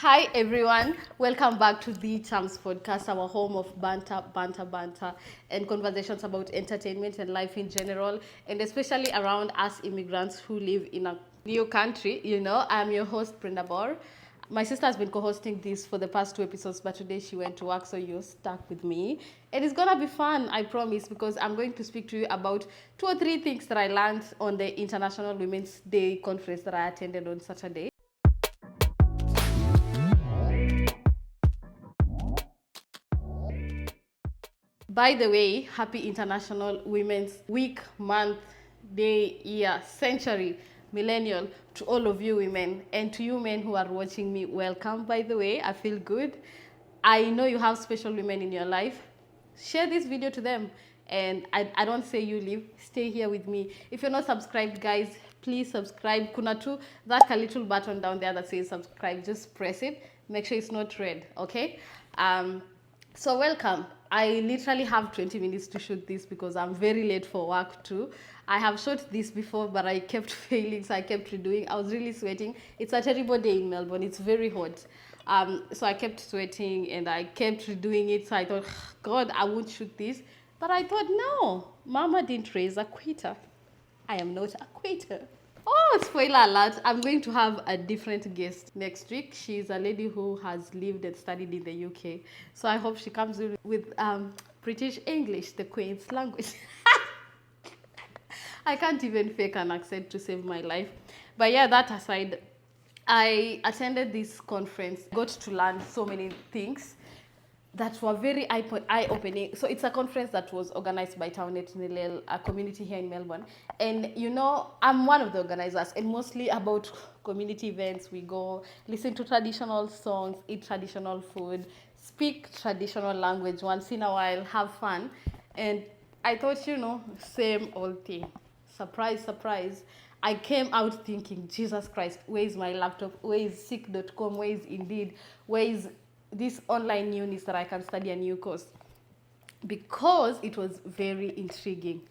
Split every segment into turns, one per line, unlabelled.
Hi everyone, welcome back to the Chams podcast, our home of banter, and conversations about entertainment and life in general, and especially around us immigrants who live in a new country. I'm your host, Brenda Bor. My sister has been co-hosting this for the past two episodes, but today she went to work, so you're stuck with me. And it's gonna be fun, I promise, because I'm going to speak to you about two or three things that I learned on the International Women's Day conference that I attended on Saturday. By the way, happy International Women's Week, month, day, year, century, millennial to all of you women, and to you men who are watching me. Welcome, by the way. I feel good. I know you have special women in your life. Share this video to them. And I don't say you leave. Stay here with me. If you're not subscribed, guys, please subscribe. Kuna tu, that little button down there that says subscribe. Just press it. Make sure it's not red, okay? So welcome. I literally have 20 minutes to shoot this because I'm very late for work too. I have shot this before, but I kept failing, so I kept redoing. I was really sweating. It's a terrible day in Melbourne. It's very hot. So I kept sweating and I kept redoing it. So I thought, God, I won't shoot this. But I thought, no, Mama didn't raise a quitter. I am not a quitter. Oh, spoiler alert, I'm going to have a different guest next week. She's a lady who has lived and studied in the UK. So I hope she comes with British English, the Queen's language. I can't even fake an accent to save my life. But yeah, that aside, I attended this conference, got to learn so many things that were very eye-opening. So it's a conference that was organized by Townnet Nilel, a community here in Melbourne. And I'm one of the organizers, and mostly about community events. We go listen to traditional songs, eat traditional food, speak traditional language once in a while, have fun. And I thought, same old thing. Surprise, surprise. I came out thinking, Jesus Christ, where is my laptop? Where is sick.com? Where is Indeed? Where is this online news that I can study a new course? Because it was very intriguing.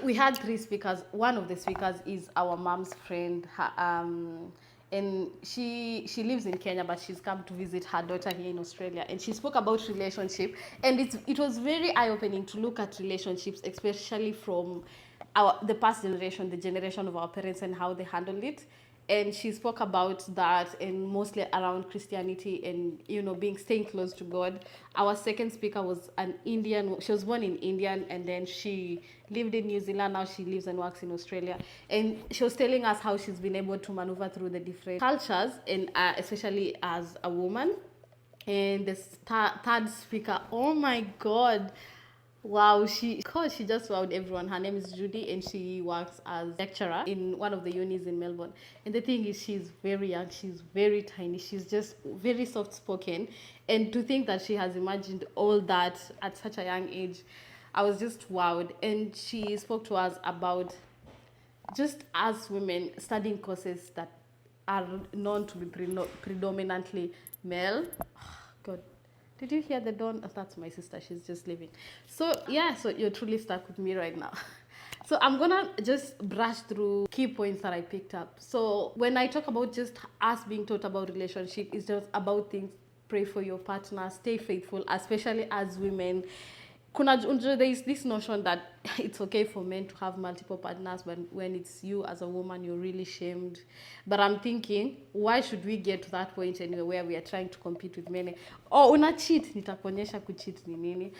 We had three speakers. One of the speakers is our mom's friend, and she lives in Kenya, but she's come to visit her daughter here in Australia. And she spoke about relationship, and it was very eye-opening to look at relationships, especially from the past generation, the generation of our parents, and how they handled it. And she spoke about that, and mostly around Christianity and staying close to God. Our second speaker was an Indian. She was born in India, and then she lived in New Zealand. Now she lives and works in Australia, and she was telling us how she's been able to maneuver through the different cultures, and especially as a woman. And the third speaker, oh my God, wow, she just wowed everyone. Her name is Judy, and she works as lecturer in one of the unis in Melbourne. And the thing is, she's very young, she's very tiny, she's just very soft spoken. And to think that she has imagined all that at such a young age, I was just wowed. And she spoke to us about just as women studying courses that are known to be predominantly male. God, did you hear the dawn? Oh, that's my sister. She's just leaving. So yeah, so you're truly stuck with me right now. So I'm gonna just brush through key points that I picked up. So when I talk about just us being taught about relationship, it's just about things. Pray for your partner, stay faithful, especially as women. There is this notion that it's okay for men to have multiple partners, but when it's you as a woman, you're really shamed. But I'm thinking, why should we get to that point anyway where we are trying to compete with men? Oh, una cheat, nitakuonyesha kucheat ni nini.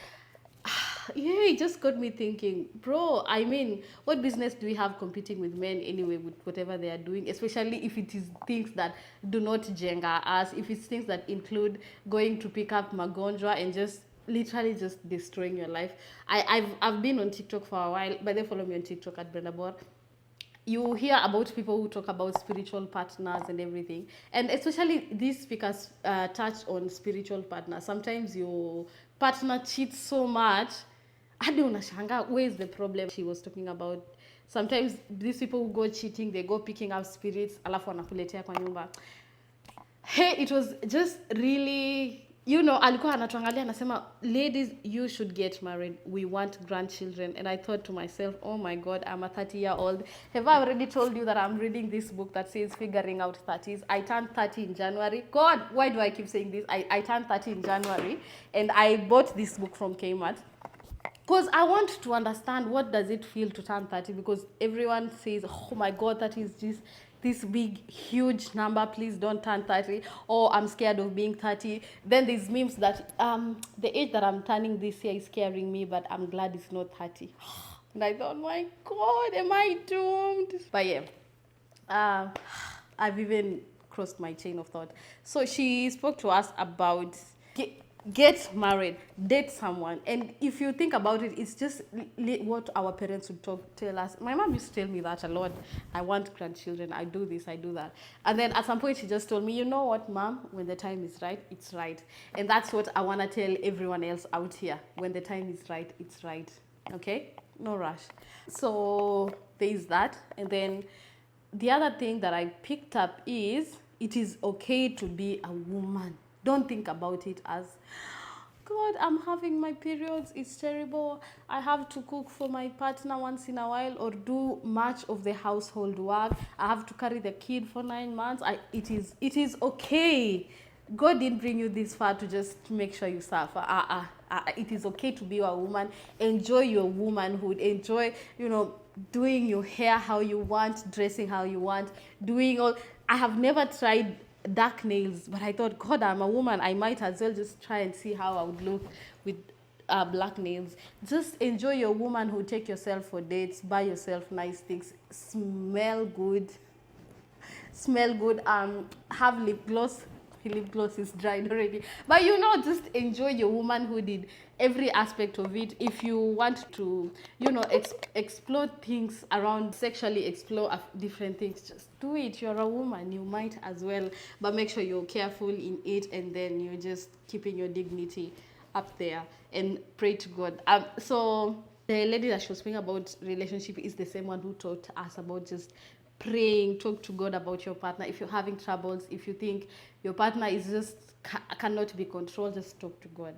Yeah, it just got me thinking, bro, I mean, what business do we have competing with men anyway with whatever they are doing, especially if it is things that do not jenga us, if it's things that include going to pick up magonjwa and just literally just destroying your life. I've been on TikTok for a while. By the way, follow me on TikTok at Brenda Bor. You hear about people who talk about spiritual partners and everything, and especially these speakers touch on spiritual partners. Sometimes your partner cheats so much, hadi unashanga, where is the problem? She was talking about sometimes these people who go cheating, they go picking up spirits alafu wanakuletea kwa nyumba. Hey, it was just really alikuwa anatuangalia anasema, ladies, you should get married, we want grandchildren. And I thought to myself, oh my god, I'm a 30-year-old. Have I already told you that I'm reading this book that says figuring out 30s? I turned 30 in January. God, why do I keep saying this? I turned 30 in January, and I bought this book from Kmart because I want to understand what does it feel to turn 30, because everyone says, oh my god, that is just this big huge number, please don't turn 30, or I'm scared of being 30. Then there's memes that the age that I'm turning this year is scaring me, but I'm glad it's not 30. And I thought, my god, am I doomed? But yeah, I've even crossed my chain of thought. So she spoke to us about get married, date someone. And if you think about it, it's just what our parents would tell us. My mom used to tell me that a lot. I want grandchildren, I do this, I do that. And then at some point she just told me, you know what, mom, when the time is right, it's right. And that's what I want to tell everyone else out here. When the time is right, it's right. Okay? No rush. So there is that. And then the other thing that I picked up is it is okay to be a woman. Don't think about it as, God, I'm having my periods, it's terrible. I have to cook for my partner once in a while or do much of the household work. I have to carry the kid for 9 months. It is okay. God didn't bring you this far to just make sure you suffer. It is okay to be a woman. Enjoy your womanhood. Enjoy, doing your hair how you want, dressing how you want, doing all. I have never tried dark nails, but I thought, God, I'm a woman, I might as well just try and see how I would look with black nails. Just enjoy your womanhood. Take yourself for dates, buy yourself nice things, smell good, have lip gloss. Lip gloss is dried already, but just enjoy your womanhood in every aspect of it. If you want to explore things around sexually, explore different things, just do it. You're a woman, you might as well, but make sure you're careful in it, and then you're just keeping your dignity up there and pray to God. So the lady that she was speaking about relationship is the same one who taught us about just praying. Talk to God about your partner. If you're having troubles, if you think your partner is just cannot be controlled, just talk to God.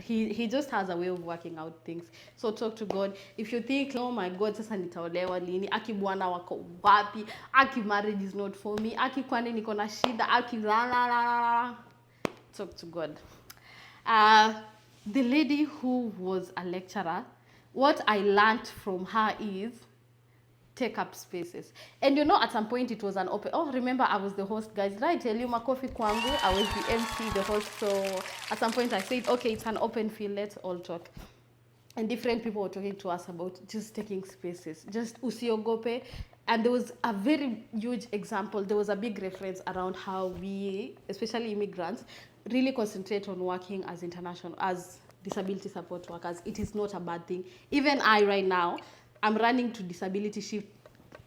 He just has a way of working out things. So talk to God. If you think, oh my God, sasa nitaolewa lini, aki bwana wako wapi, aki marriage is not for me, aki kwani niko na shida, aki la la la la, talk to God. The lady who was a lecturer, what I learned from her is take up spaces. And at some point it was an open, remember I was the host, guys. Did I tell you makofi kwangu? I was the MC, the host. So at some point I said, okay, it's an open field, let's all talk. And different people were talking to us about just taking spaces, just usiogope. And there was a very huge example. There was a big reference around how we, especially immigrants, really concentrate on working as disability support workers. It is not a bad thing. Even I right now, I'm running to disability shift.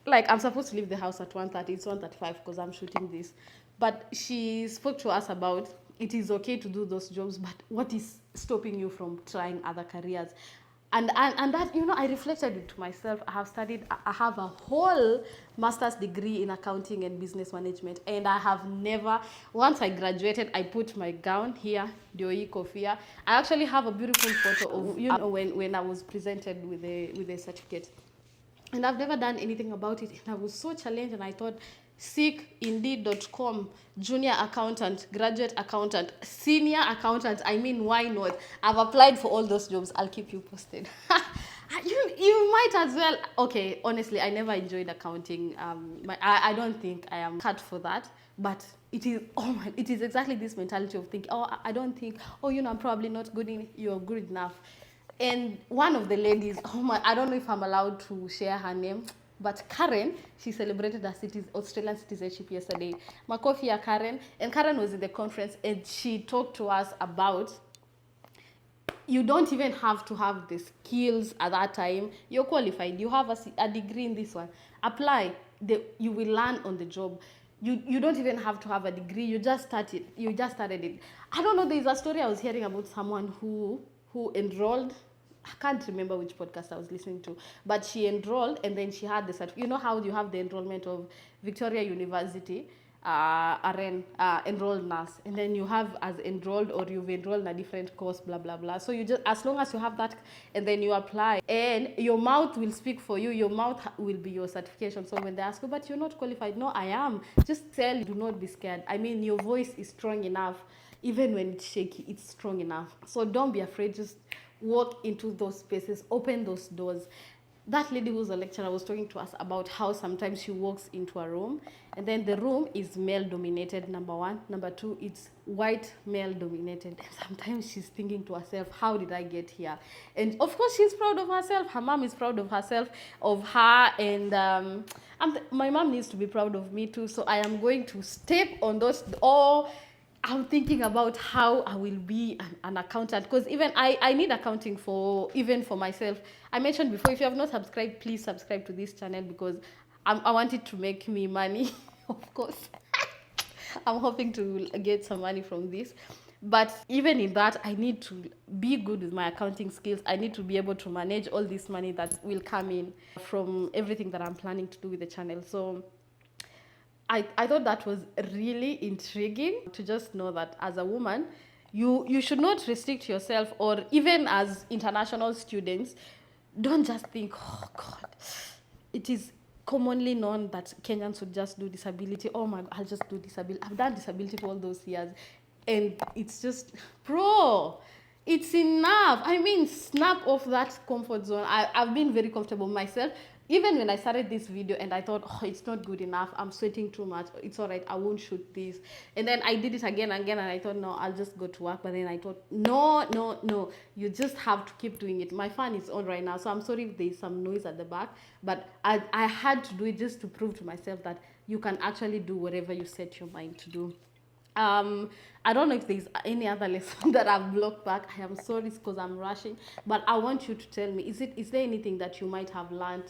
Like, I'm supposed to leave the house at 1:30. It's 1:35 because I'm shooting this. But she spoke to us about it is okay to do those jobs, but what is stopping you from trying other careers? And that, I reflected it to myself. I have a whole master's degree in accounting and business management. And I have never, once I graduated, I put my gown here, Dioi Kofia. I actually have a beautiful photo of, when I was presented with a certificate. And I've never done anything about it. And I was so challenged, and I thought, seek indeed.com, junior accountant, graduate accountant, senior accountant. I mean, why not? I've applied for all those jobs. I'll keep you posted. You might as well. Okay, honestly, I never enjoyed accounting. I don't think I am cut for that. But it is exactly this mentality of thinking, I don't think, I'm probably not good enough. You're good enough. And one of the ladies, I don't know if I'm allowed to share her name, but Karen, she celebrated her Australian citizenship yesterday. Makofi ya Karen. And Karen was in the conference, and she talked to us about you don't even have to have the skills at that time. You're qualified. You have a degree in this one. Apply. You will learn on the job. You don't even have to have a degree. You just started it. I don't know. There's a story I was hearing about someone who enrolled. I can't remember which podcast I was listening to, but she enrolled, and then she had the certificate. You know how you have the enrollment of Victoria University, enrolled nurse, and then you have as enrolled, or you've enrolled in a different course, blah blah blah. So you just, as long as you have that, and then you apply, and your mouth will speak for you. Your mouth will be your certification. So when they ask you, but you're not qualified, no, I am. Just tell, do not be scared. I mean, your voice is strong enough. Even when it's shaky, it's strong enough. So don't be afraid. Just walk into those spaces, open those doors. That lady who's a lecturer was talking to us about how sometimes she walks into a room, and then the room is male dominated, number one. Number two, it's white male dominated. And sometimes she's thinking to herself, how did I get here? And of course, she's proud of herself. Her mom is proud of herself, of her. And my mom needs to be proud of me too. So I am going to step on those, I'm thinking about how I will be an accountant, because even I need accounting for myself. I mentioned before, if you have not subscribed, please subscribe to this channel, because I want it to make me money. Of course, I'm hoping to get some money from this. But even in that, I need to be good with my accounting skills. I need to be able to manage all this money that will come in from everything that I'm planning to do with the channel. So I thought that was really intriguing, to just know that as a woman, you should not restrict yourself, or even as international students, don't just think, oh God, it is commonly known that Kenyans would just do disability. Oh my God, I'll just do disability. I've done disability for all those years. And it's just, bro, it's enough. I mean, snap off that comfort zone. I've been very comfortable myself. Even when I started this video and I thought, oh, it's not good enough, I'm sweating too much, it's all right, I won't shoot this. And then I did it again and again, and I thought, no, I'll just go to work. But then I thought, no, you just have to keep doing it. My fan is on right now, so I'm sorry if there's some noise at the back, but I had to do it just to prove to myself that you can actually do whatever you set your mind to do. I don't know if there's any other lesson that I've blocked back. I am sorry, because I'm rushing, but I want you to tell me, is there anything that you might have learned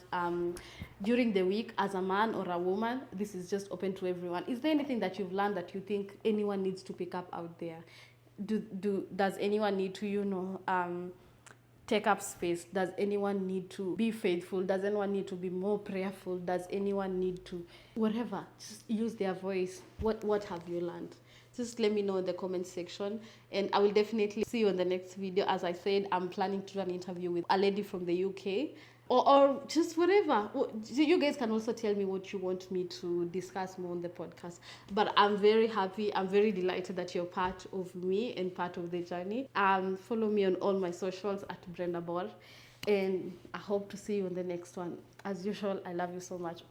during the week as a man or a woman? This is just open to everyone. Is there anything that you've learned that you think anyone needs to pick up out there? Does anyone need to take up space? Does anyone need to be faithful? Does anyone need to be more prayerful? Does anyone need to whatever? Just use their voice. What have you learned? Just let me know in the comment section, and I will definitely see you in the next video. As I said, I'm planning to do an interview with a lady from the UK, or just whatever. You guys can also tell me what you want me to discuss more on the podcast. But I'm very happy. I'm very delighted that you're part of me and part of the journey. Follow me on all my socials at Brenda Bor, and I hope to see you in the next one. As usual, I love you so much.